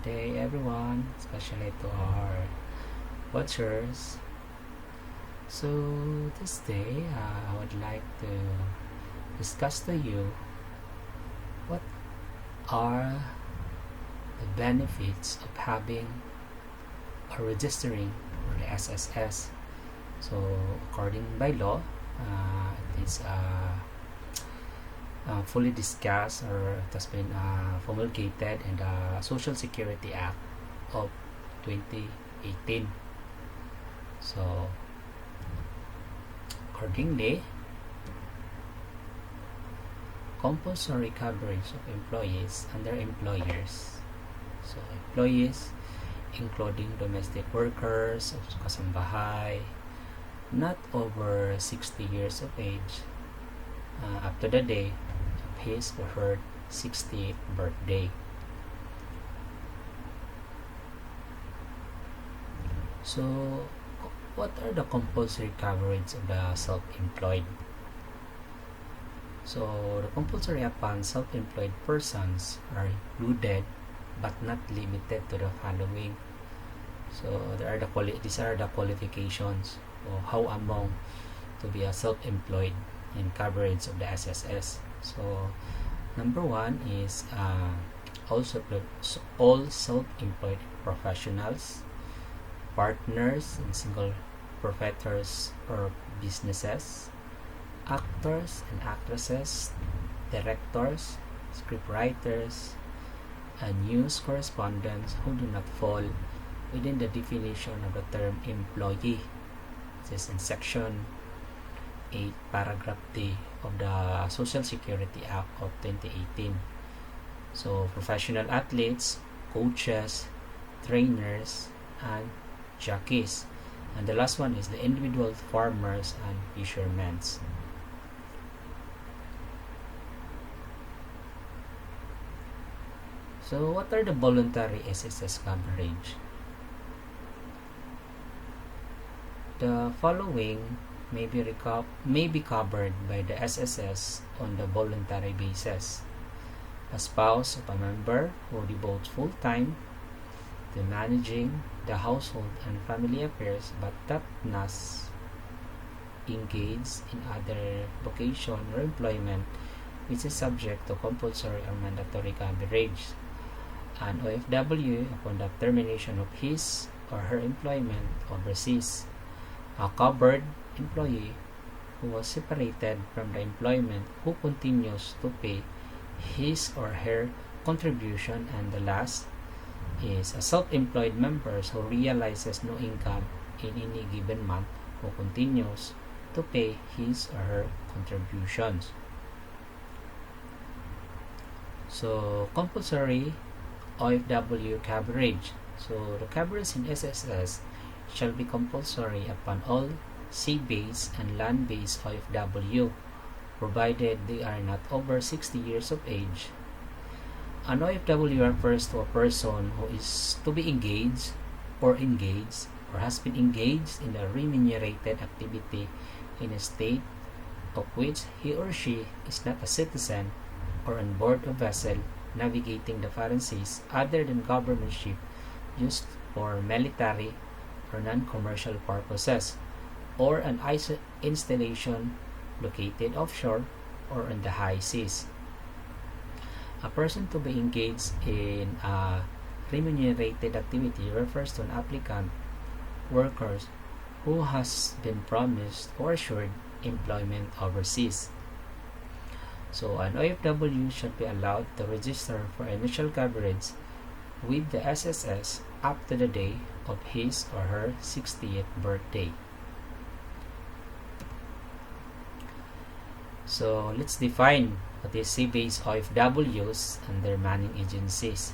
day, everyone, especially to our watchers. So, this day, I would like to discuss to you what are the benefits of having or registering for the SSS. So, according by law, it is fully discussed, or it has been promulgated in the Social Security Act of 2018. So, accordingly, compulsory coverage of employees and their employers. So, employees including domestic workers of kasambahay not over 60 years of age up to the day of his or her 60th birthday. So, what are the compulsory coverage of the self-employed? So, the compulsory upon self-employed persons are included but not limited to the following. So, these are the qualifications of how among to be a self-employed in coverage of the SSS. So, number one is all self-employed professionals, partners in single proprietors or businesses, actors and actresses, directors, scriptwriters, and news correspondents who do not fall within the definition of the term employee. This is in section 8, paragraph D of the Social Security Act of 2018. So, professional athletes, coaches, trainers, and jockeys. And the last one is the individual farmers and fishermen. So, what are the voluntary SSS coverage? The following may be covered by the SSS on the voluntary basis: a spouse of a member who devotes full time to managing the household and family affairs but not engaged in other vocation or employment which is subject to compulsory or mandatory coverage. An OFW upon the termination of his or her employment overseas. A covered employee who was separated from the employment who continues to pay his or her contribution. And the last is a self-employed member who realizes no income in any given month who continues to pay his or her contributions. So, compulsory OFW coverage. So, the coverage in SSS shall be compulsory upon all sea-based and land-based OFW, provided they are not over 60 years of age. An OFW refers to a person who is to be engaged or has been engaged in a remunerated activity in a state of which he or she is not a citizen or on board a vessel navigating the foreign seas other than government ship used for military or non-commercial purposes, or an installation located offshore or on the high seas. A person to be engaged in a remunerated activity refers to an applicant worker who has been promised or assured employment overseas. So, an OFW should be allowed to register for initial coverage with the SSS up to the day of his or her 60th birthday. So, let's define what is sea-based OFWs and their manning agencies.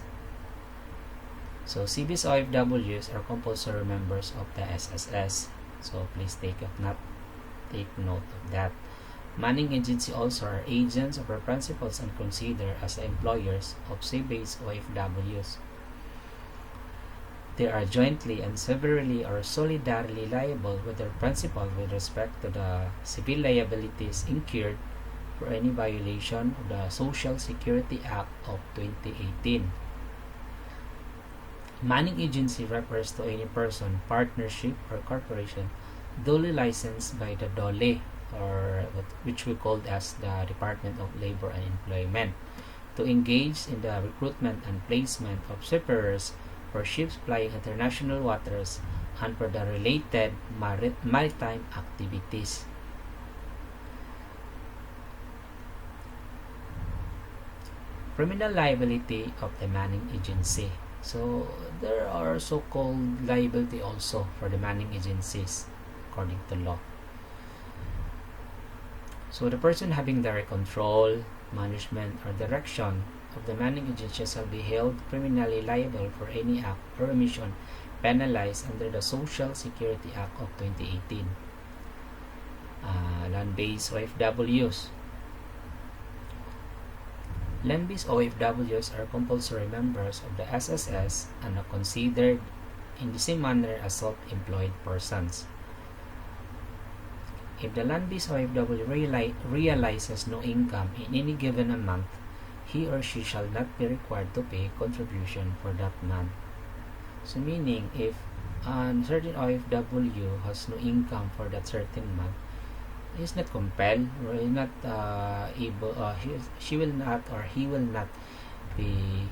So, sea-based OFWs are compulsory members of the SSS. So, please take note of that. Manning agency also are agents of our principals and considered as the employers of sea-based OFWs. They are jointly and severally or solidarily liable with their principal with respect to the civil liabilities incurred for any violation of the Social Security Act of 2018. Manning agency refers to any person, partnership, or corporation duly licensed by the DOLE, or which we called as the Department of Labor and Employment, to engage in the recruitment and placement of seafarers for ships plying international waters and for the related maritime activities. Criminal liability of the manning agency. So there are so-called liability also for the manning agencies according to law. So the person having direct control, management, or direction of the manning agency shall be held criminally liable for any act or omission penalized under the Social Security Act of 2018. Land-based OFWs. Land-based OFWs are compulsory members of the SSS and are considered in the same manner as self-employed persons. If the land-based OFW realizes no income in any given month, he or she shall not be required to pay contribution for that month. So meaning, if a certain OFW has no income for that certain month, he is not compelled, or is not able, she will not, or he will not be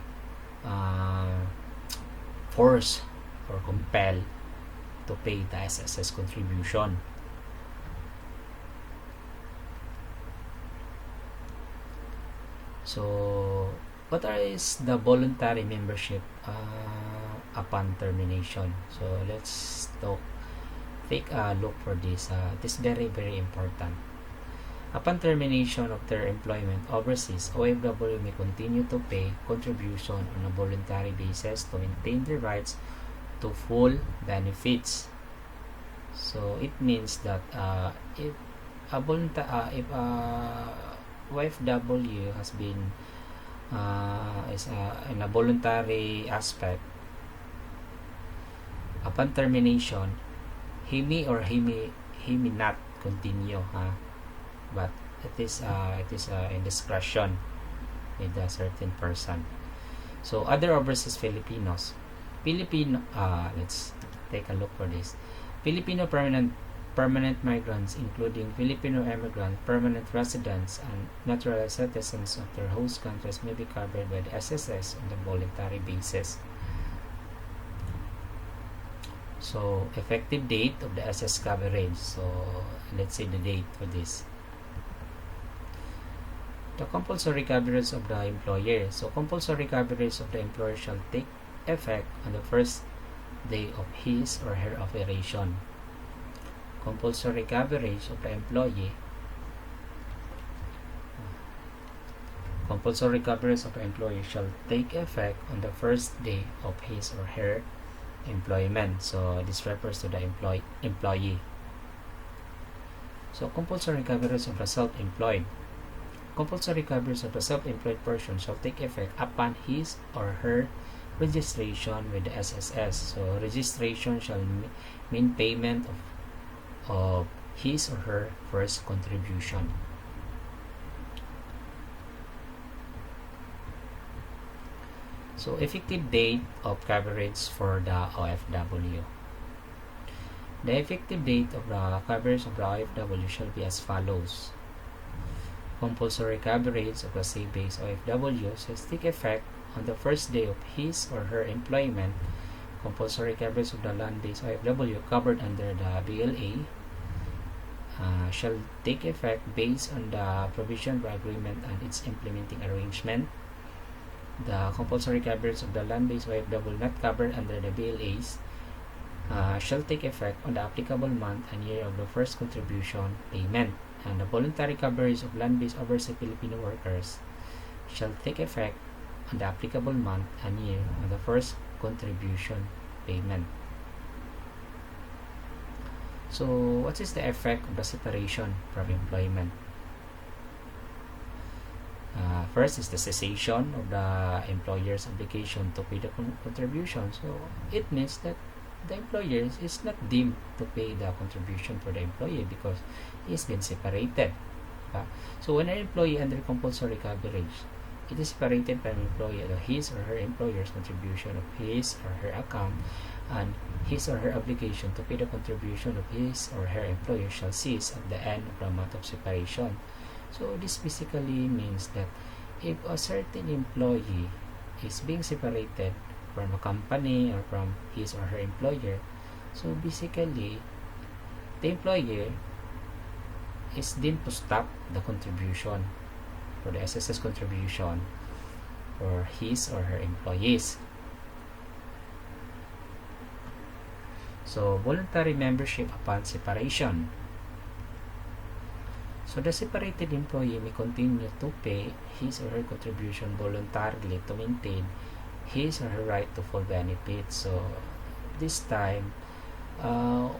forced or compelled to pay the SSS contribution. So, what is the voluntary membership upon termination? So, let's take a look for this. It is very, very important. Upon termination of their employment overseas, OFW may continue to pay contribution on a voluntary basis to maintain their rights to full benefits. So, it means that if a OFW has been in a voluntary aspect, upon termination, he may or he may not continue, but it is in discretion with a certain person. So other overseas Filipinos, let's take a look for this. Filipino permanent migrants, including Filipino immigrant, permanent residents, and naturalized citizens of their host countries, may be covered by the SSS on a voluntary basis. So, effective date of the SS coverage. So, let's say the date for this. The compulsory coverage of the employer. So, compulsory coverage of the employer shall take effect on the first day of his or her operation. Compulsory coverage of the employee. Compulsory coverage of the employee shall take effect on the first day of his or her employment. So this refers to the employee. So compulsory coverage of the self-employed. Compulsory coverage of the self-employed person shall take effect upon his or her registration with the SSS. So registration shall mean payment of his or her first contribution. So, effective date of coverage for the OFW. The effective date of the coverage of the OFW shall be as follows. Compulsory coverage of the sea-based OFW shall take effect on the first day of his or her employment. Compulsory coverage of the land-based OFW covered under the BLA shall take effect based on the provision or agreement and its implementing arrangement. The compulsory coverage of the land-based OFW not covered under the BLAs shall take effect on the applicable month and year of the first contribution payment. And the voluntary coverage of land-based overseas Filipino workers shall take effect on the applicable month and year of the first contribution payment. So, what is the effect of the separation from employment? First is the cessation of the employer's obligation to pay the contribution. So, it means that the employer is not deemed to pay the contribution for the employee because he has been separated. So, when an employee under compulsory coverage it is separated from employee, his or her employer's contribution of his or her account, and his or her obligation to pay the contribution of his or her employer shall cease at the end of the month of separation. So this basically means that if a certain employee is being separated from a company or from his or her employer, so basically the employer is deemed to stop the contribution for the SSS contribution for his or her employees. So voluntary membership upon separation. So the separated employee may continue to pay his or her contribution voluntarily to maintain his or her right to full benefits. So this time,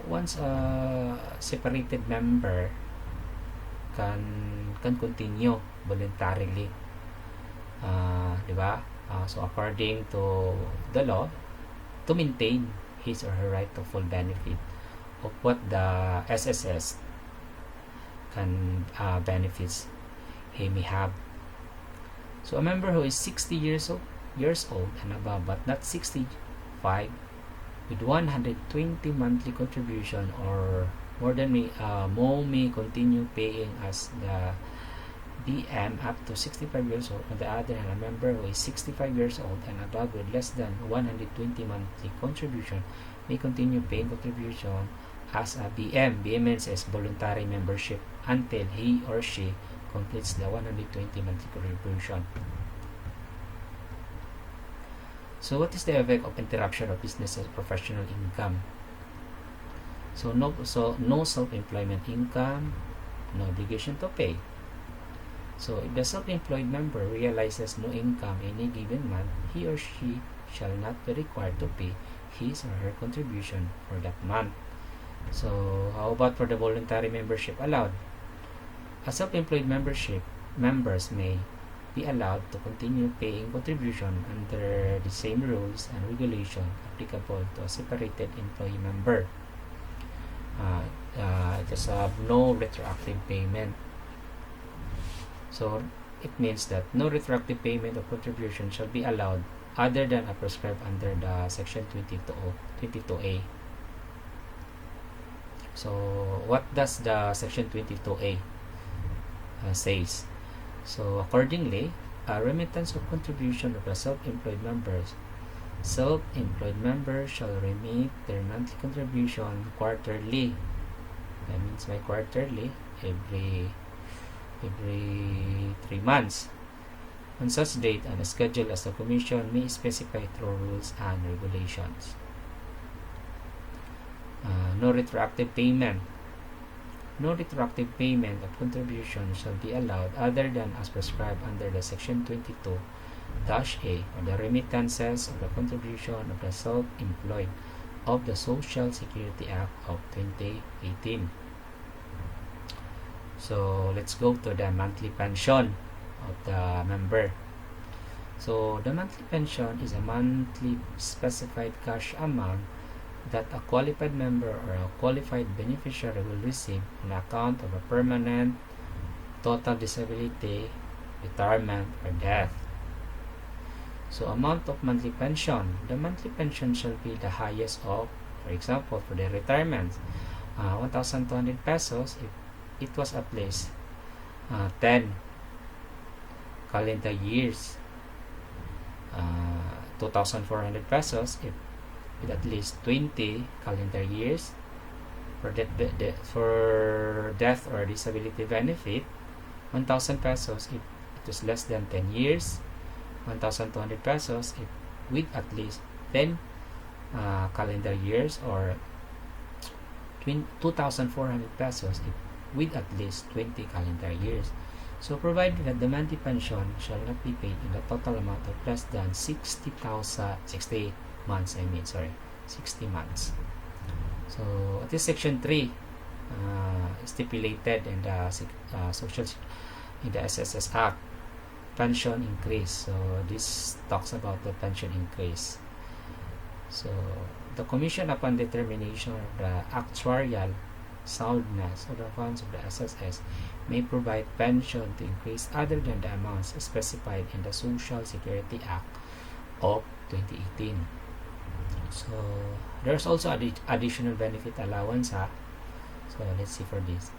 once a separated member can continue voluntarily, di ba? So according to the law, to maintain his or her right to full benefit of what the SSS can benefits he may have. So a member who is 60 years old and above but not 65 with 120 monthly contribution or more than may continue paying as the BM up to 65 years old. On the other hand, a member who is 65 years old and above with less than 120 monthly contribution may continue paying contribution as a BM. BM means as voluntary membership until he or she completes the 120 monthly contribution. So what is the effect of interruption of business and professional income? So no self-employment income, no obligation to pay. So if the self-employed member realizes no income in a given month, he or she shall not be required to pay his or her contribution for that month. So how about for the voluntary membership allowed? A self-employed members may be allowed to continue paying contribution under the same rules and regulations applicable to a separated employee member. Just have no retroactive payment. So it means that no retroactive payment of contribution shall be allowed other than a prescribed under the section 22A. So what does the section 22A says? So accordingly, a remittance of contribution of the self-employed members shall remit their monthly contribution quarterly. That means by quarterly, every 3 months, on such date and schedule as the Commission may specify through rules and regulations. No retroactive payment. No retroactive payment of contribution shall be allowed other than as prescribed under the Section 22-A of the remittances of the contribution of the self-employed of the Social Security Act of 2018. So let's go to the monthly pension of the member. So the monthly pension is a monthly specified cash amount that a qualified member or a qualified beneficiary will receive on account of a permanent, total disability, retirement, or death. So amount of monthly pension. The monthly pension shall be the highest of, for example, for the retirement, 1,200 pesos if it was at least 10 calendar years, 2,400 pesos if with at least 20 calendar years. For death or disability benefit, 1,000 pesos if it was less than 10 years, 1,200 pesos if with at least 10 calendar years, or 2,400 pesos if with at least 20 calendar years. So provided that the monthly pension shall not be paid in the total amount of less than 60 months. 60 months. So this section 3 stipulated in the in the SSS Act, pension increase. So this talks about the pension increase. So the Commission, upon determination of the actuarial soundness of the funds of the SSS may provide pension to increase other than the amounts specified in the Social Security Act of 2018. So there's also additional benefit allowance. So let's see for this.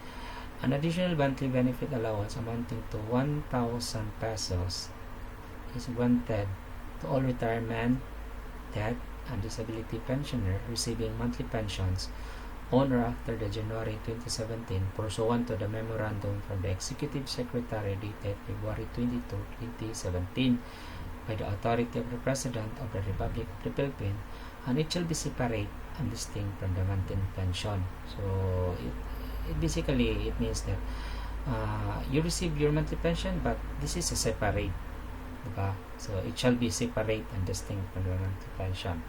An additional monthly benefit allowance amounting to 1,000 pesos is granted to all retirement, death, and disability pensioner receiving monthly pensions on or after the January 2017 pursuant to the memorandum from the Executive Secretary dated February 22, 2017 by the authority of the President of the Republic of the Philippines, and it shall be separate and distinct from the monthly pension. So it basically it means that you receive your monthly pension, but this is a separate, diba? So it shall be separate and distinct from the monthly pension.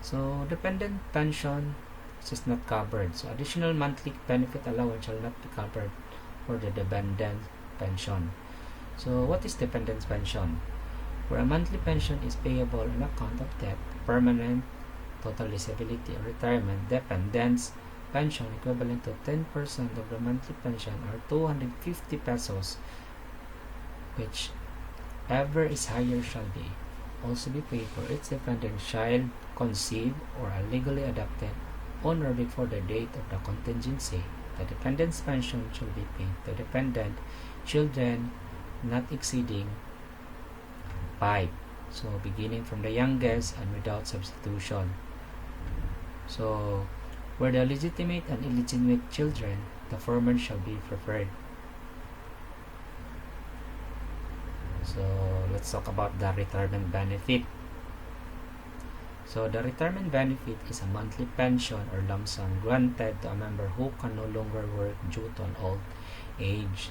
So dependent pension is not covered. So additional monthly benefit allowance shall not be covered for the dependent pension. So what is dependent pension? Where a monthly pension is payable on account of death, permanent, total disability, or retirement, dependents pension equivalent to 10% of the monthly pension or 250 pesos, whichever is higher shall be also be paid for its dependent child conceived or legally adopted on or before the date of the contingency. The dependent's pension shall be paid to dependent children not exceeding 5. So beginning from the youngest and without substitution. So where the legitimate and illegitimate children, the former shall be preferred. So let's talk about the retirement benefit. So the retirement benefit is a monthly pension or lump sum granted to a member who can no longer work due to an old age.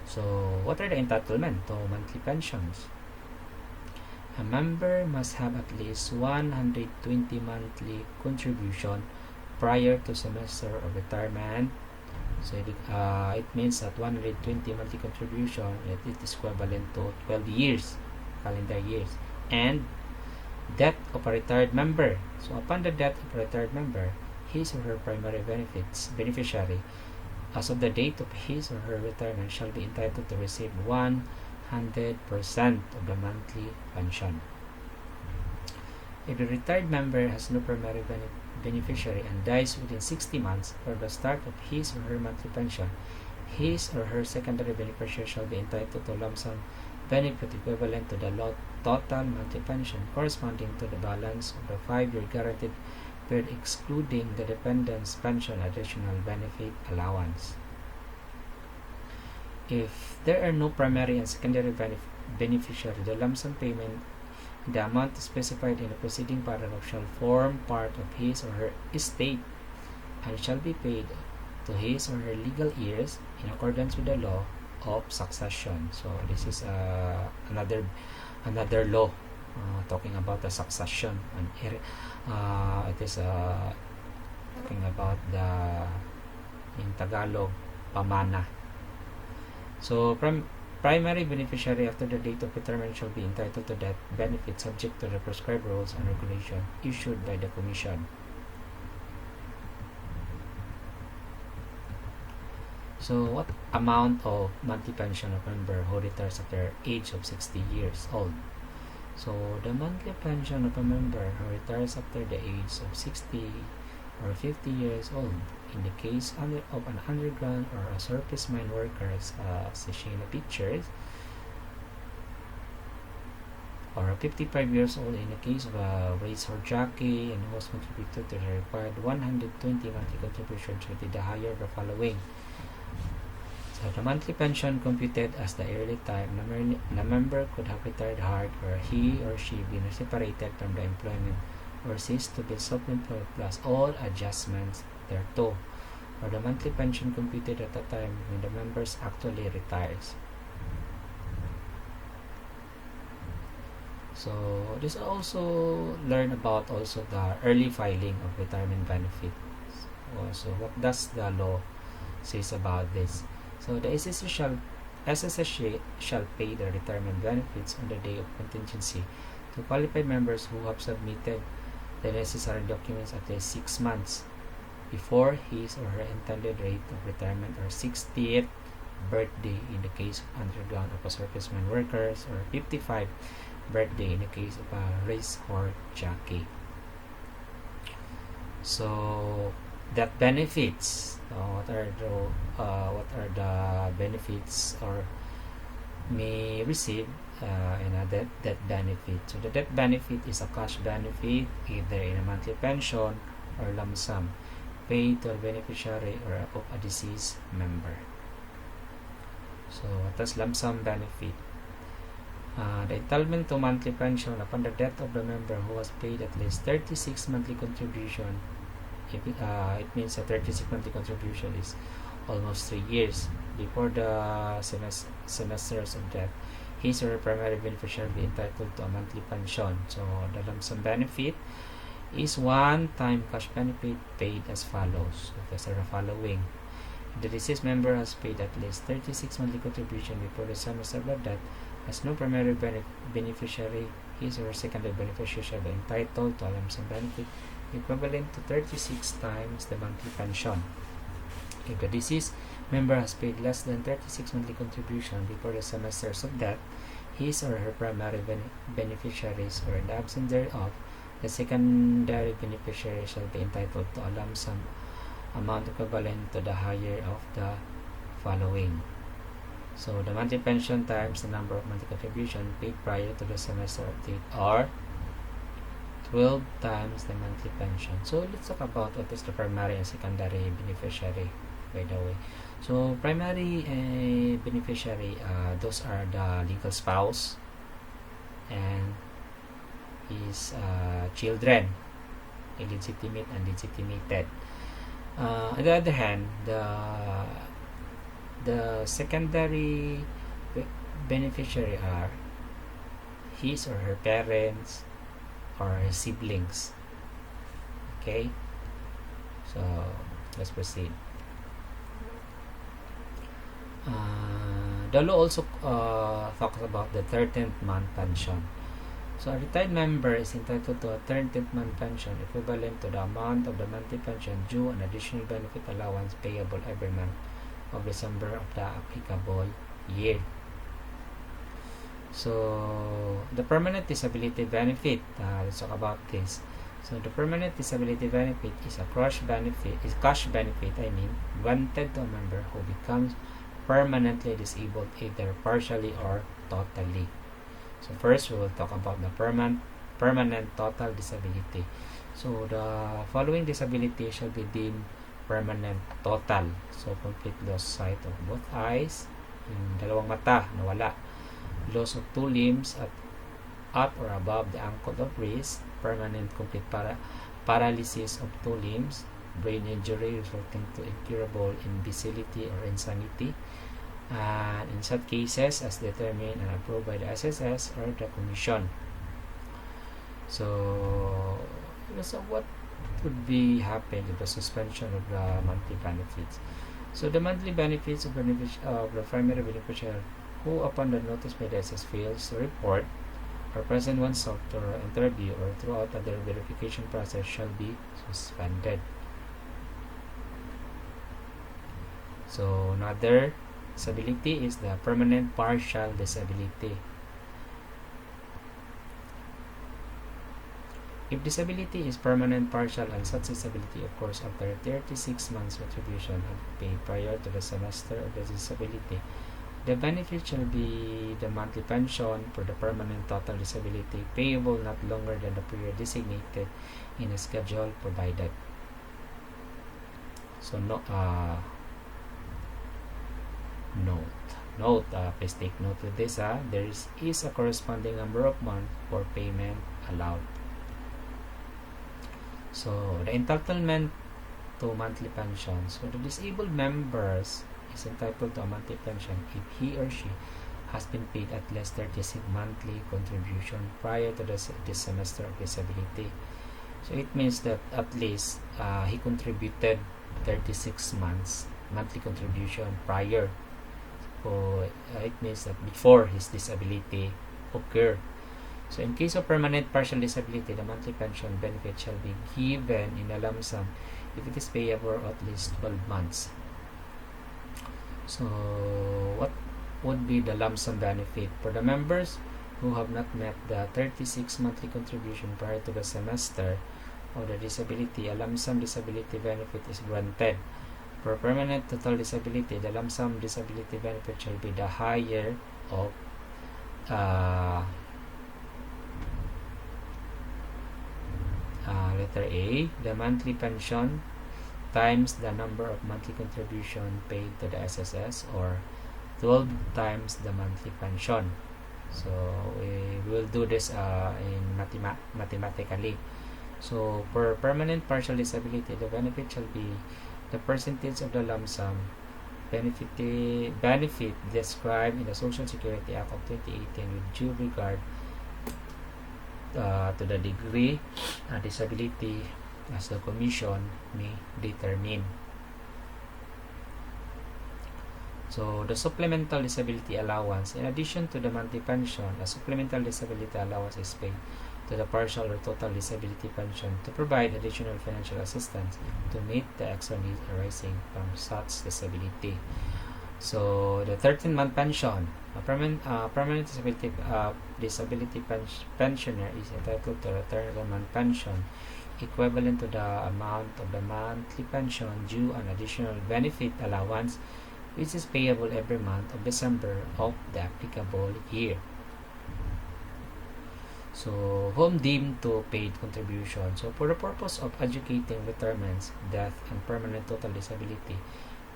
So what are the entitlement to monthly pensions? A member must have at least 120 monthly contribution prior to semester of retirement. So it means that 120 monthly contribution, it is equivalent to 12 years, calendar years. And death of a retired member. So upon the death of a retired member, his or her primary beneficiary, as of the date of his or her retirement, shall be entitled to receive 100% of the monthly pension. If the retired member has no primary beneficiary and dies within 60 months from the start of his or her monthly pension, his or her secondary beneficiary shall be entitled to lump sum benefit equivalent to the total monthly pension corresponding to the balance of the 5-year guaranteed period excluding the dependent's pension additional benefit allowance. If there are no primary and secondary beneficiary, the lump sum payment in the amount specified in the preceding paragraph shall form part of his or her estate and shall be paid to his or her legal heirs in accordance with the law of succession. So this is another law talking about the succession, and it is talking about the, in Tagalog, pamana. So primary beneficiary after the date of retirement shall be entitled to that benefit subject to the prescribed rules and regulations issued by the Commission. So what amount of monthly pension of a member who retires after age of 60 years old? So the monthly pension of a member who retires after the age of 60 or 50 years old in the case of an underground or a surface mine worker, as shown in the pictures, or 55 years old in the case of a racer jockey and who has contributed to the required 120 monthly contributions with the higher of the following. So the monthly pension computed as the early time the member could have retired hard or he or she been separated from the employment or ceased to be self-employed plus all adjustments thereto, or the monthly pension computed at the time when the member actually retires. So this also learn about also the early filing of retirement benefits. So what does the law says about this? So the SSS shall pay the retirement benefits on the day of contingency to qualified members who have submitted the necessary documents at least 6 months before his or her intended date of retirement or 60th birthday in the case of underground of a serviceman workers, or 55 birthday in the case of a racehorse jockey. So that benefits, what are the benefits or may receive in a death benefit. So the death benefit is a cash benefit either in a monthly pension or lump sum paid to a beneficiary or of a deceased member. So that's lump sum benefit. The entitlement to monthly pension upon the death of the member who has paid at least 36 monthly contribution. It means a 36 monthly contribution is almost 3 years before the semesters of death. His or her primary beneficiary will be entitled to a monthly pension. So the lump sum benefit is one-time cash benefit paid as follows. So these are the following. If the deceased member has paid at least 36 monthly contribution before the semester of death, has no primary beneficiary, his or her secondary beneficiary shall be entitled to a lump sum benefit equivalent to 36 times the monthly pension. If the deceased member has paid less than 36 monthly contribution before the semesters of death, his or her primary beneficiaries, or in the absence thereof, the secondary beneficiary shall be entitled to a lump sum amount equivalent to the higher of the following. So the monthly pension times the number of monthly contribution paid prior to the semester of date are 12 times the monthly pension. So let's talk about what is the primary and secondary beneficiary, by the way. So primary beneficiary, those are the legal spouse and his children, illegitimate and legitimated. On the other hand, the secondary beneficiary are his or her parents or her siblings. Okay, so let's proceed. The law also talks about the 13th month pension. So a retired member is entitled to a 13th month pension equivalent to the amount of the monthly pension due and additional benefit allowance payable every month of December of the applicable year. So the permanent disability benefit, let's talk about this. So the permanent disability benefit is a cash benefit, granted to a member who becomes permanently disabled either partially or totally. So first we will talk about the permanent total disability. So the following disability shall be deemed permanent total. So complete loss sight of both eyes, yung dalawang mata nawala, loss of 2 limbs at or above the ankle of wrist, permanent complete paralysis of 2 limbs, brain injury resulting to incurable imbecility or insanity, and in such cases as determined and approved by the SSS or the Commission. So what would be happen if the suspension of the monthly benefits? So the monthly benefits of the primary beneficiary who, upon the notice by the SS fails to report or present oneself to interview or throughout other verification process shall be suspended. So another disability is the permanent partial disability. If disability is permanent partial and such disability occurs after 36 months contribution and pay prior to the semester of the disability, the benefit shall be the monthly pension for the permanent total disability payable not longer than the period designated in a schedule provided. So please take note of this. There is a corresponding number of months for payment allowed. So the entitlement to monthly pension. So the disabled members is entitled to a monthly pension if he or she has been paid at least 36 monthly contribution prior to this semester of disability. So it means that at least he contributed 36 months monthly contribution prior. So it means that before his disability occurred. So in case of permanent partial disability, the monthly pension benefit shall be given in a lump sum if it is payable at least 12 months. So what would be the lump sum benefit for the members who have not met the 36 monthly contribution prior to the semester of the disability? A lump sum disability benefit is granted. For permanent total disability, the lump sum disability benefit shall be the higher of letter A, the monthly pension times the number of monthly contribution paid to the SSS, or 12 times the monthly pension. So we will do this in mathematically. So for permanent partial disability, the benefit shall be the percentage of the lump sum benefit described in the Social Security Act of 2018 with due regard to the degree disability as the Commission may determine. So the supplemental disability allowance, in addition to the monthly pension, a supplemental disability allowance is paid to the partial or total disability pension to provide additional financial assistance to meet the extra needs arising from such disability. So the 13-month pension, a permanent disability pensioner is entitled to a 13-month pension equivalent to the amount of the monthly pension due an additional benefit allowance, which is payable every month of December of the applicable year. So, whom deemed to paid contribution. So, for the purpose of educating retirements, death, and permanent total disability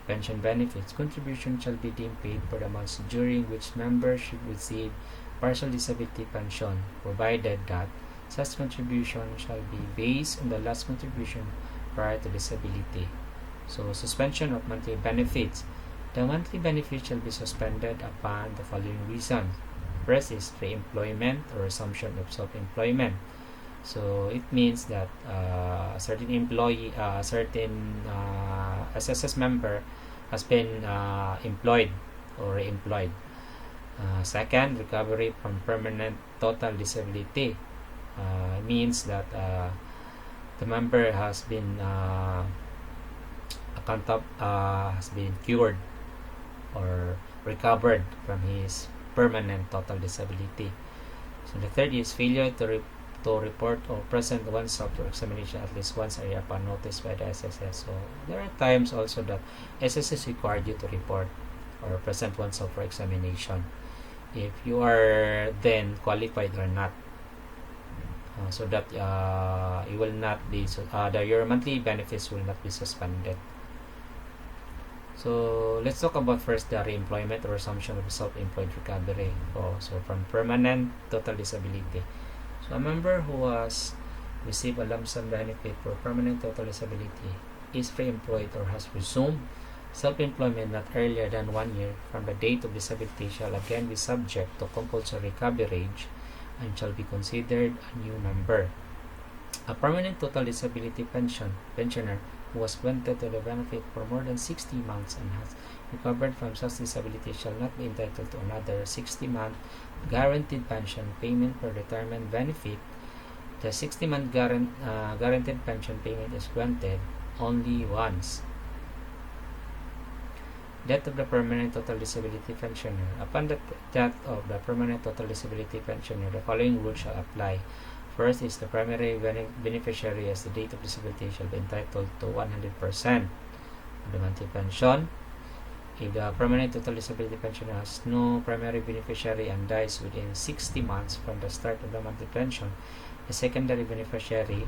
pension benefits, contribution shall be deemed paid for the months during which members should receive partial disability pension, provided that such contribution shall be based on the last contribution prior to disability. So, suspension of monthly benefits. The monthly benefit shall be suspended upon the following reasons. First is re-employment or resumption of self-employment. So it means that a certain employee, SSS member has been employed or re-employed. Second, recovery from permanent total disability. Means that the member has been has been cured or recovered from his permanent total disability. So the third is failure to report or present oneself for examination at least once a year upon notice by the SSS. So there are times also that SSS required you to report or present oneself for examination if you are then qualified or not, so that you will not be your monthly benefits will not be suspended. So let's talk about first the re-employment or resumption of self-employed recovery. So from permanent total disability. So a member who has received a lump sum benefit for permanent total disability is re-employed or has resumed self-employment not earlier than 1 year from the date of disability shall again be subject to compulsory coverage and shall be considered a new member. A permanent total disability pensioner who was granted to the benefit for more than 60 months and has recovered from such disability shall not be entitled to another 60-month guaranteed pension payment per retirement benefit. The 60-month guaranteed pension payment is granted only once. Death of the permanent total disability pensioner. Upon the death of the permanent total disability pensioner, the following rules shall apply. First is the primary beneficiary as the date of disability shall be entitled to 100% of the monthly pension. If the permanent total disability pensioner has no primary beneficiary and dies within 60 months from the start of the monthly pension, the secondary beneficiary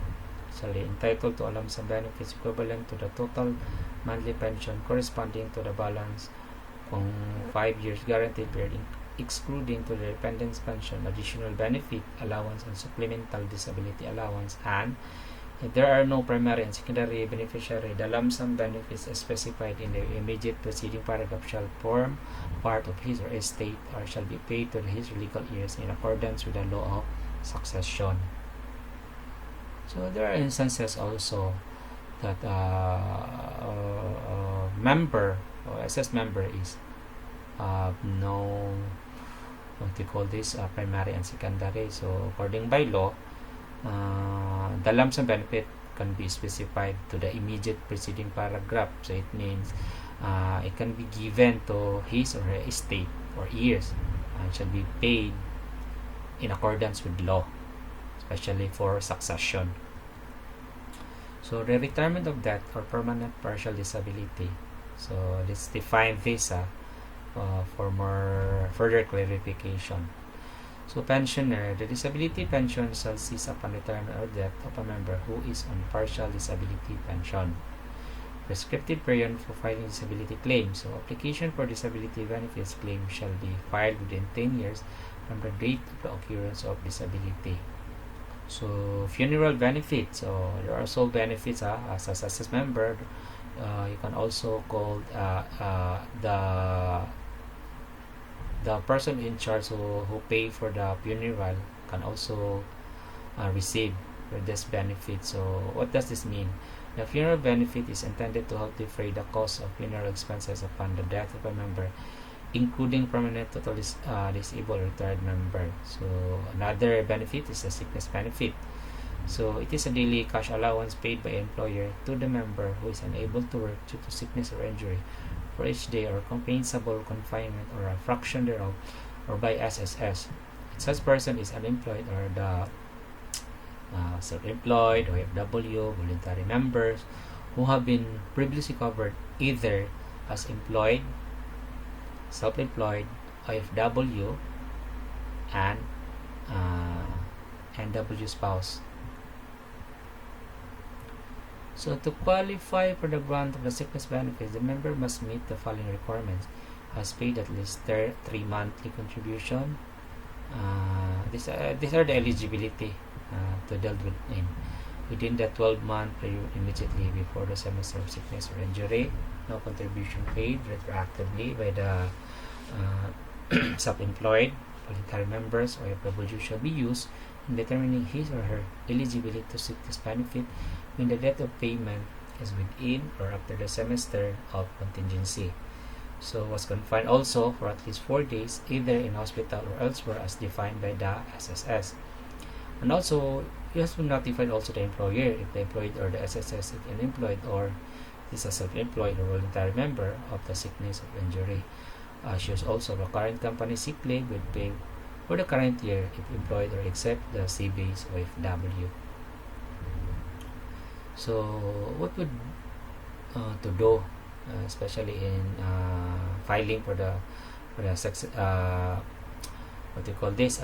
shall be entitled to a lump sum benefits equivalent to the total monthly pension corresponding to the balance kung 5 years guaranteed period, excluding to the dependents pension, additional benefit allowance, and supplemental disability allowance. And if there are no primary and secondary beneficiary, the lump sum benefits specified in the immediate preceding paragraph shall form part of his or estate or shall be paid to his legal heirs in accordance with the law of succession. So there are instances also that member or SS member is no what we call this, primary and secondary. So according by law, the lump sum benefit can be specified to the immediate preceding paragraph. So it means it can be given to his or her estate for years and shall be paid in accordance with law, especially for succession. So the retirement of death or permanent partial disability. So let's define this for more further clarification. So pensioner, the disability pension shall cease upon retirement or death of a member who is on partial disability pension. Prescriptive period for filing disability claims. So application for disability benefits claim shall be filed within 10 years from the date of the occurrence of disability. So funeral benefits. So there are also benefits as a SSS member. You can also call the person in charge who pay for the funeral can also receive this benefit. So what does this mean? The funeral benefit is intended to help defray the cost of funeral expenses upon the death of a member, including permanent total disabled retired member. So another benefit is the sickness benefit. So it is a daily cash allowance paid by employer to the member who is unable to work due to sickness or injury for each day or compensable confinement or a fraction thereof, or by SSS. Such person is unemployed or the self-employed or FW, voluntary members who have been previously covered either as employed, self-employed, IFW, and NW spouse. So to qualify for the grant of the sickness benefits, the member must meet the following requirements: has paid at least 3 monthly contribution. These are the eligibility to dealt with within the 12-month period immediately before the semester of sickness or injury. No contribution paid retroactively by the self-employed, voluntary members, or FW shall be used in determining his or her eligibility to seek this benefit when the date of payment is within or after the semester of contingency. So was confined also for at least 4 days, either in hospital or elsewhere as defined by the SSS. And also, you have to notify also the employer if the employed or the SSS is unemployed or is a self-employed or voluntary member of the sickness or injury. Shows also the current company sick leave with pay for the current year if employed or except the C-base or FW. So what would to do, especially in filing for the sex, what do you call this,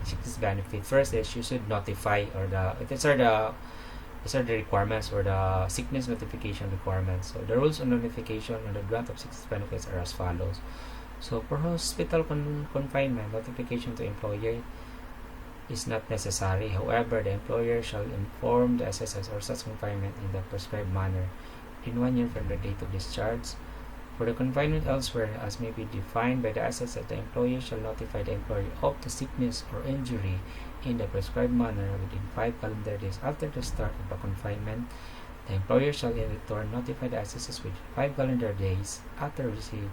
sickness benefit? First is you should notify, or these are the requirements, or the sickness notification requirements. So the rules on notification on the grant of sickness benefits are as follows. So for hospital confinement, notification to employer is not necessary. However, the employer shall inform the SSS or such confinement in the prescribed manner in 1 year from the date of discharge. For the confinement elsewhere, as may be defined by the SSS, the employer shall notify the employee of the sickness or injury in the prescribed manner within 5 calendar days after the start of the confinement. The employer shall in return notify the SSS within 5 calendar days after receipt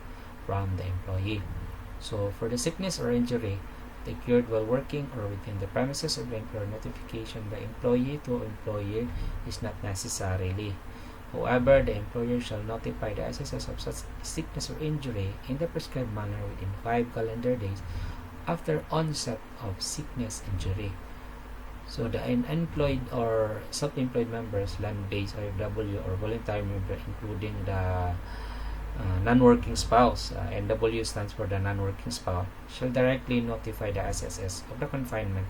from the employee. So for the sickness or injury that occurred while working or within the premises of the employer, notification by employee to employer is not necessarily. However, the employer shall notify the SSS of such sickness or injury in the prescribed manner within 5 calendar days after onset of sickness injury. So the unemployed or self-employed members, land-based or FW, or voluntary member, including the non-working spouse, NW stands for the non-working spouse, shall directly notify the SSS of the confinement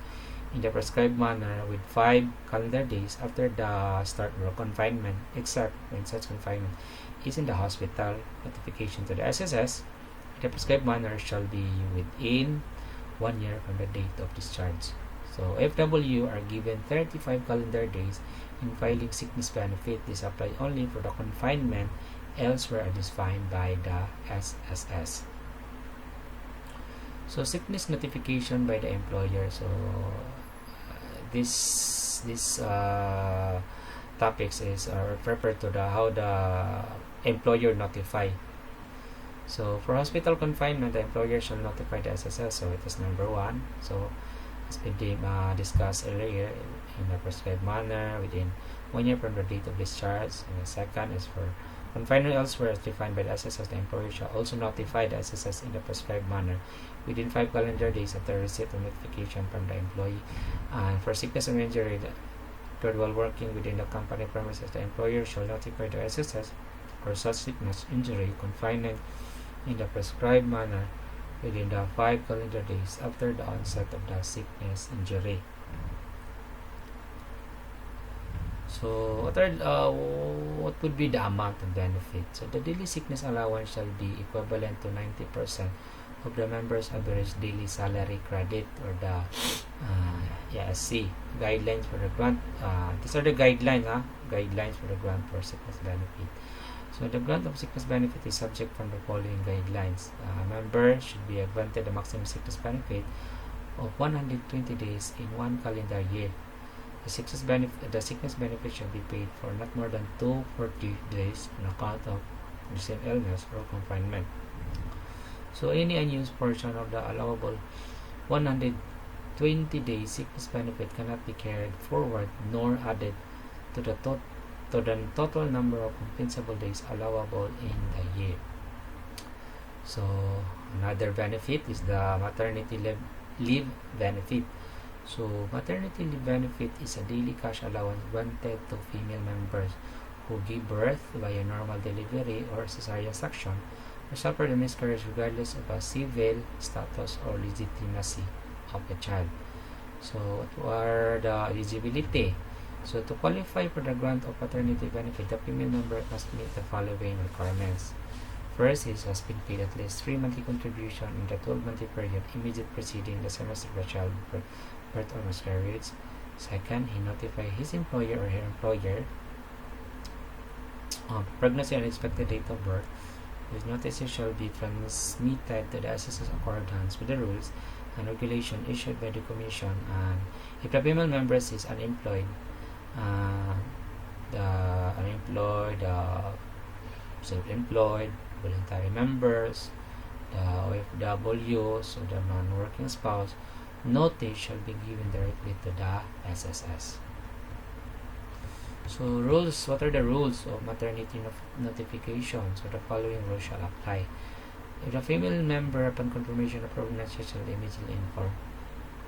in the prescribed manner with 5 calendar days after the start of the confinement, except when such confinement is in the hospital. Notification to the SSS in the prescribed manner shall be within 1 year from the date of discharge. So FW are given 35 calendar days in filing sickness benefit. This apply only for the confinement elsewhere are defined by the SSS. So sickness notification by the employer. So this topics is referred to the how the employer notify So for hospital confinement, the employer shall notify the SSS. So it is number 1. So as been discussed earlier, in a prescribed manner within 1 year from the date of discharge. And the second is for confinement elsewhere as defined by the SSS. The employer shall also notify the SSS in the prescribed manner within 5 calendar days after receipt of notification from the employee. And for sickness and injury, third, while working within the company premises, the employer shall notify the SSS for such sickness, injury, confinement in the prescribed manner within the 5 calendar days after the onset of the sickness, injury. So what would be the amount of benefit? So the daily sickness allowance shall be equivalent to 90% of the member's average daily salary credit, or the ESC guidelines for the grant. These are the guidelines for the grant for sickness benefit. So the grant of sickness benefit is subject from the following guidelines. Member should be granted the maximum sickness benefit of 120 days in 1 calendar year. The sickness benefit shall be paid for not more than 240 days on account of the same illness or confinement. So any unused portion of the allowable 120 days sickness benefit cannot be carried forward nor added to the total number of compensable days allowable in the year. So another benefit is the maternity leave benefit. So maternity leave benefit is a daily cash allowance granted to female members who give birth by a normal delivery or cesarean section or suffer the miscarriage regardless of a civil status or legitimacy of the child. So what are the eligibility? So to qualify for the grant of paternity benefit, the female member must meet the following requirements. First, he has been paid at least 3 monthly contribution in the 12-monthly period immediate preceding the semester of the child birth or miscarriage. Second, he notified his employer or her employer on pregnancy and expected date of birth. These notices shall be transmitted to the SSS accordance with the rules and regulation issued by the Commission. And if the female member is unemployed, the unemployed, self-employed, voluntary members, the OFW, so the non-working spouse, notice shall be given directly to the SSS. So rules, what are the rules of maternity notification? So the following rules shall apply. If the female member upon confirmation of pregnancy shall immediately inform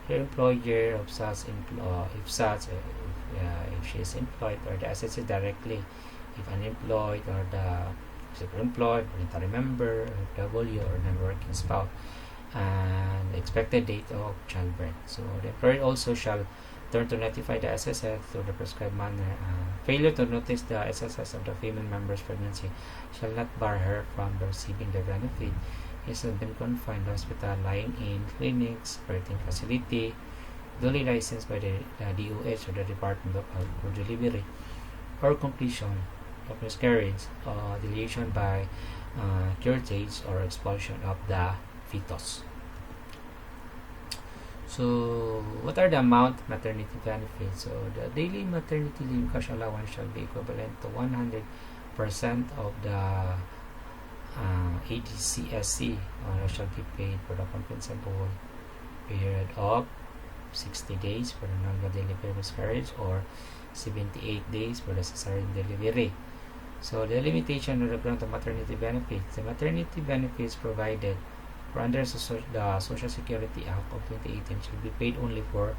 her employer of such if she is employed, or the SSS directly if unemployed, or the self-employed, voluntary member, W, or non-working spouse, and the expected date of childbirth. So the employer also shall turn to notify the SSS through the prescribed manner. Failure to notice the SSS of the female member's pregnancy shall not bar her from receiving the benefit. He has been confined to hospital, lying in clinics, birthing facility, duly licensed by the DOH or the Department of Health for delivery or completion of miscarriage, deletion by curettage, or expulsion of the fetus. So, what are the amount of maternity benefits? So, the daily maternity leave cash allowance shall be equivalent to 100% of the ADCSC, shall be paid for the compensable period of 60 days for the normal delivery miscarriage, or 78 days for the cesarean delivery. So, the limitation of the grant of maternity benefits. The maternity benefits provided under the Social Security Act of 2018 should be paid only for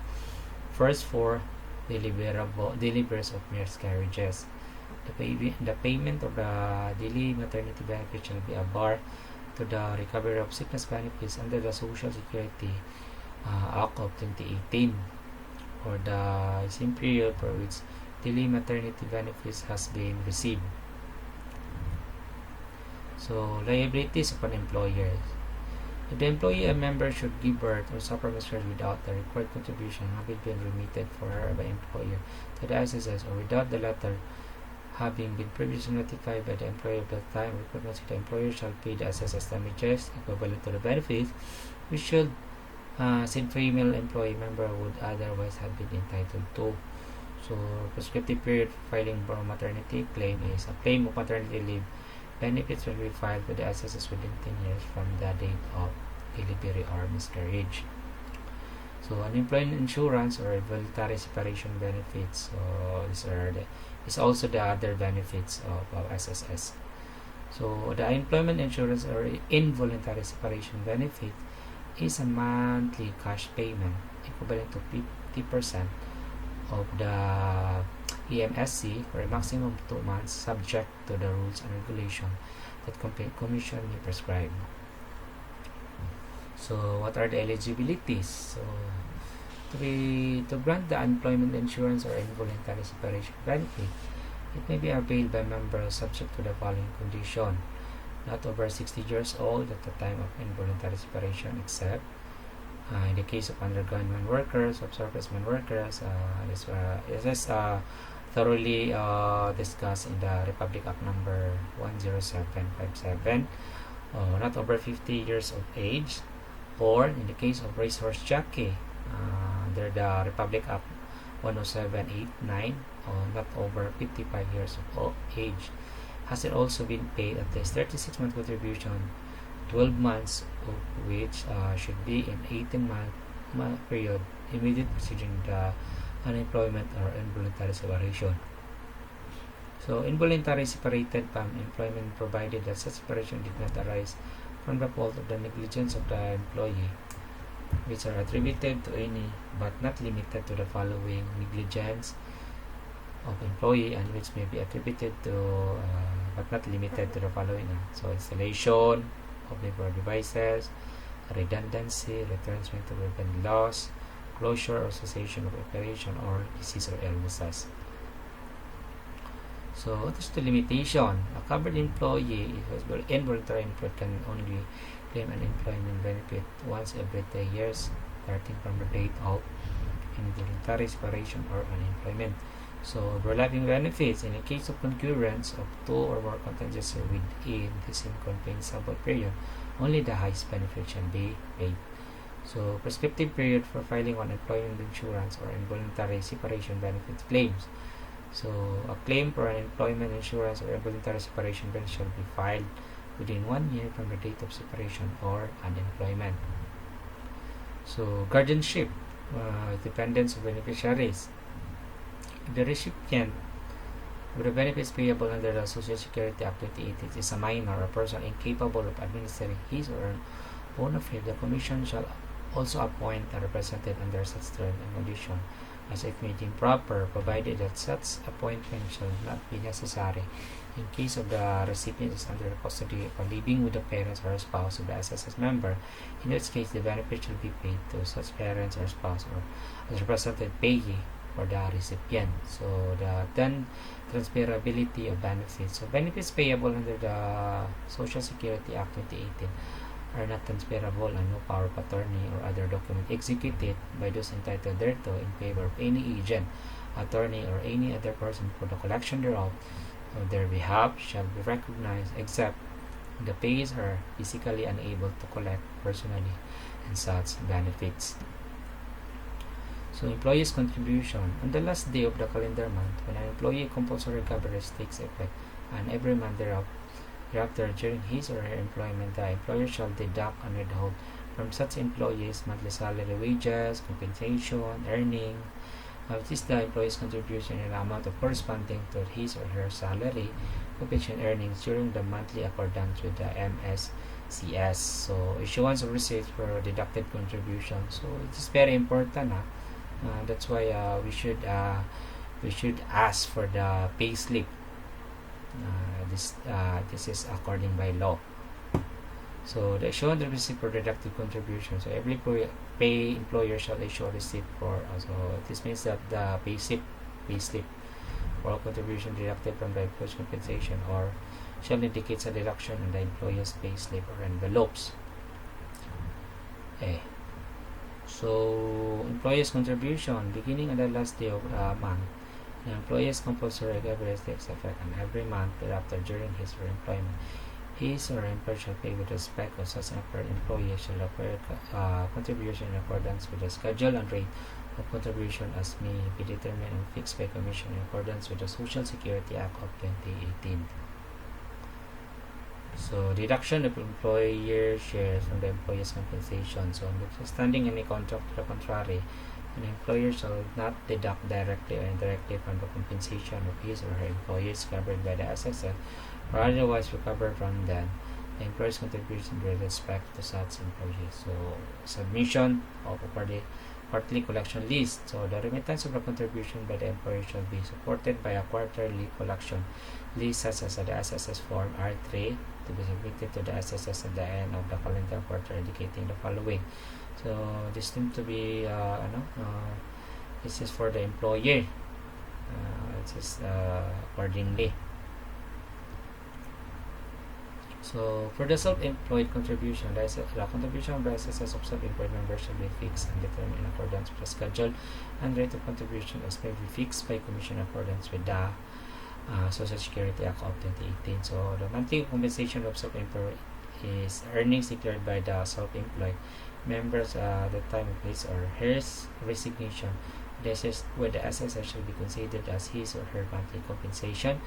first 4 deliveries of miscarriages. The payment of the daily maternity benefit shall be a bar to the recovery of sickness benefits under the Social Security Act of 2018, or the same period for which daily maternity benefits has been received. So, liabilities upon employers. If the employee a member should give birth or suffer miscarriage without the required contribution having been remitted for her by employer to the SSS, or without the latter having been previously notified by the employer of the time of pregnancy, the employer shall pay the SSS damages equivalent to the benefits which should said female employee member would otherwise have been entitled to. So, prescriptive period for filing for maternity claim is a claim of maternity leave Benefits will be filed with the SSS within 10 years from the date of delivery or miscarriage. So unemployment insurance or voluntary separation benefits. So is also the other benefits of SSS. So the employment insurance or involuntary separation benefit is a monthly cash payment equivalent to 50% of the EMSC for a maximum of 2 months, subject to the rules and regulation that Commission may prescribe. So what are the eligibilities? So to grant the employment insurance or involuntary separation benefit, it may be availed by members subject to the following condition: not over 60 years old at the time of involuntary separation, except in the case of underground workers, of servicemen workers. This is thoroughly discussed in the Republic Act number 10757. Not over 50 years of age, or in the case of racehorse jockey, under the Republic Act 10789, not over 55 years of age. Has it also been paid at least 36-month contribution, 12 months of which should be in 18-month period immediate preceding the unemployment or involuntary separation. So involuntary separated from employment provided that such separation did not arise from the fault of the negligence of the employee, which are attributed to any but not limited to the following: negligence of employee, and which may be attributed to but not limited to the following: so installation of labor devices, redundancy, retrenchment of weapon loss, closure or cessation of operation, or disease or illnesses. So what is the limitation? A covered employee involuntary employed can only claim an employment benefit once every 3 years, starting from the date of involuntary separation or unemployment. So overlapping benefits: in the case of concurrence of 2 or more contingencies within the same compensable period, only the highest benefit shall be paid. So prescriptive period for filing on employment insurance or involuntary separation benefit claims. So a claim for an employment insurance or involuntary separation benefit shall be filed within 1 year from the date of separation or unemployment. So guardianship, dependence of beneficiaries. The recipient of the benefits payable under the Social Security Act 2018 is a minor or a person incapable of administering his or her own affairs. The Commission shall also appoint a representative under such terms and conditions as it may deem proper, provided that such appointment shall not be necessary in case of the recipient is under custody or living with the parents or spouse of the SSS member, in which case the benefit shall be paid to such parents or spouse or as representative payee for the recipient. So the then transferability of benefits. So benefits payable under the Social Security Act 2018 are not transferable, and no power of attorney or other document executed by those entitled thereto in favor of any agent, attorney, or any other person for the collection thereof on their behalf shall be recognized, except the payees are physically unable to collect personally and such benefits. So employee's contribution. On the last day of the calendar month, when an employee compulsory coverage takes effect, and every month thereafter during his or her employment, the employer shall deduct and withhold from such employees monthly salary, wages, compensation, earning, which is the employee's contribution in an amount of corresponding to his or her salary, compensation, earnings during the monthly accordance with the MSCS. So issuance of receipts for deducted contribution. So it is very important. That's why we should ask for the pay slip. This is according by law. So the issuance of receipt for deducted contribution. So every employer shall issue a receipt for. So this means that the pay slip for all contribution deducted from the employee's compensation or shall indicate a deduction in the employer's pay slip or envelopes. So employer's contribution beginning on the last day of the month. The employee's compulsory coverage takes effect on every month thereafter during his or her employment. His or her employer shall pay with respect to such employee shall acquire contribution in accordance with the schedule and rate of contribution as may be determined and fixed by Commission in accordance with the Social Security Act of 2018. So deduction of employer shares from the employee's compensation. So notwithstanding any contract to the contrary, an employer shall not deduct directly or indirectly from the compensation of his or her employees covered by the SSS or otherwise recover from them the employer's contribution with respect to such employees. So submission of a quarterly collection list. So the remittance of the contribution by the employer shall be supported by a quarterly collection list such as the SSS form R3 to be submitted to the SSS at the end of the calendar quarter indicating the following. So this seems to be this is for the employer. It is accordingly. So for the self-employed contribution, the contribution of the SSS of self-employed members shall be fixed and determined in accordance with the schedule and rate of contribution as may be fixed by commission in accordance with the Social Security Act of 2018. So the monthly compensation of self-employed is earnings declared by the self-employed members at the time of his or her resignation. This is where the SSS shall be considered as his or her monthly compensation,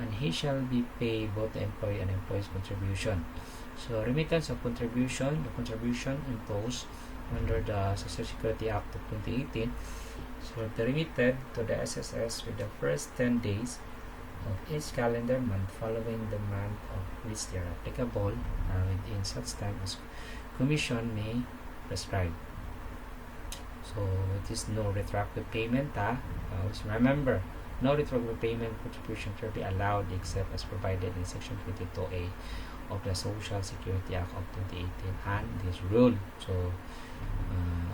and he shall be paid both the employee and employee's contribution. So remittance of contribution, the contribution imposed under the Social Security Act of 2018, so the remitted to the SSS with the first 10 days of each calendar month following the month of which they are applicable within such time as commission may prescribe. So it is no retroactive payment. Remember, no retroactive payment contribution shall be allowed except as provided in Section 22A of the Social Security Act of 2018 and this rule. So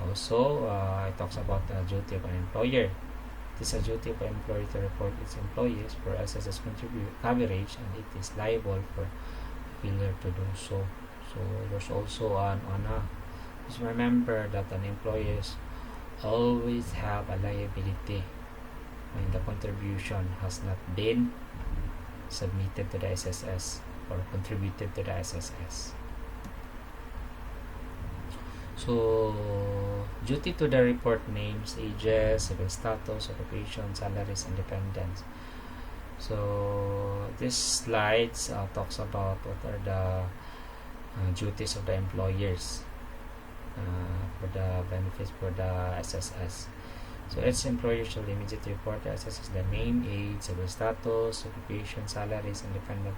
also it talks about the duty of an employer. It is a duty of an employer to report its employees for SSS coverage, and it is liable for failure to do so. So there's also just remember that an employer always have a liability when the contribution has not been submitted to the SSS or contributed to the SSS. So duty to the report names, ages, civil status, occupation, salaries, and dependents. So this slides talks about what are the duties of the employers for the benefits for the SSS. So each employer shall immediately report the SSS the name, age, civil status, occupation, salaries, and dependent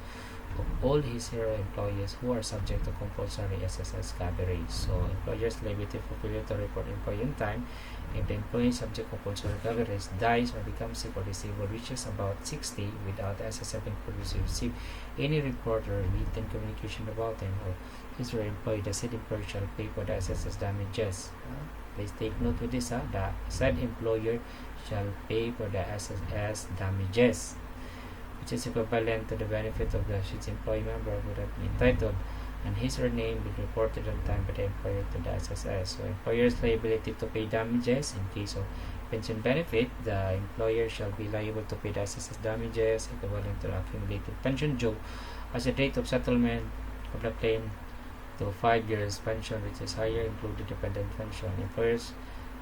of all his or her employees who are subject to compulsory SSS coverage. So employer's liability for failure to report employee in time if the employee subject to compulsory coverage dies or becomes sick or disabled, reaches about 60 without the SSS having previously received any report or written communication about him or his or her employee, the said employer shall pay for the SSS damages. Please take note with this. The said employer shall pay for the SSS damages, which is equivalent to the benefit of the such employee member who would have been entitled, and his or her name will be reported on time by the employer to the SSS. So employer's liability to pay damages in case of pension benefit, the employer shall be liable to pay the SSS damages equivalent to the accumulated pension due as the date of settlement of the claim to 5 years pension, which is higher, including dependent pension. Employers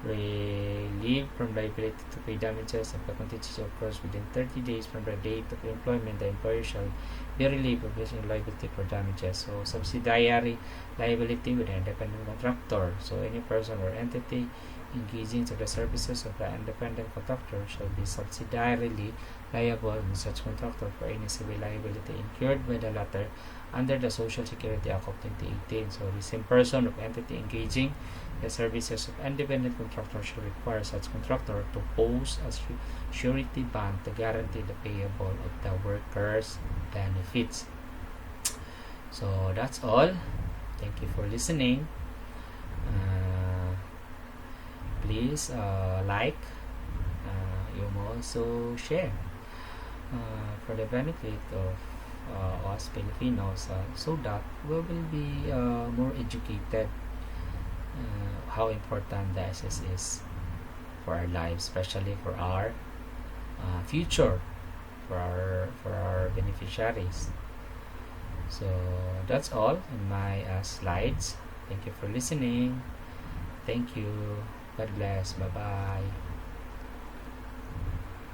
relieved from liability to pay damages if the contingency occurs within 30 days from the date of employment. The employer shall be relieved of his liability for damages. So subsidiary liability with an independent contractor. So any person or entity engaging to the services of the independent contractor shall be subsidiarily liable in such contractor for any civil liability incurred by the latter under the Social Security Act of 2018. So the same person or entity engaging the services of independent contractor shall require such contractor to post a surety bond to guarantee the payable of the workers' benefits. So that's all. Thank you for listening. Please like, you also share for the benefit of us Filipinos, so that we will be more educated how important the SS is for our lives, especially for our future, for our beneficiaries. So that's all in my slides. Thank you for listening. Thank you. God bless. Bye bye.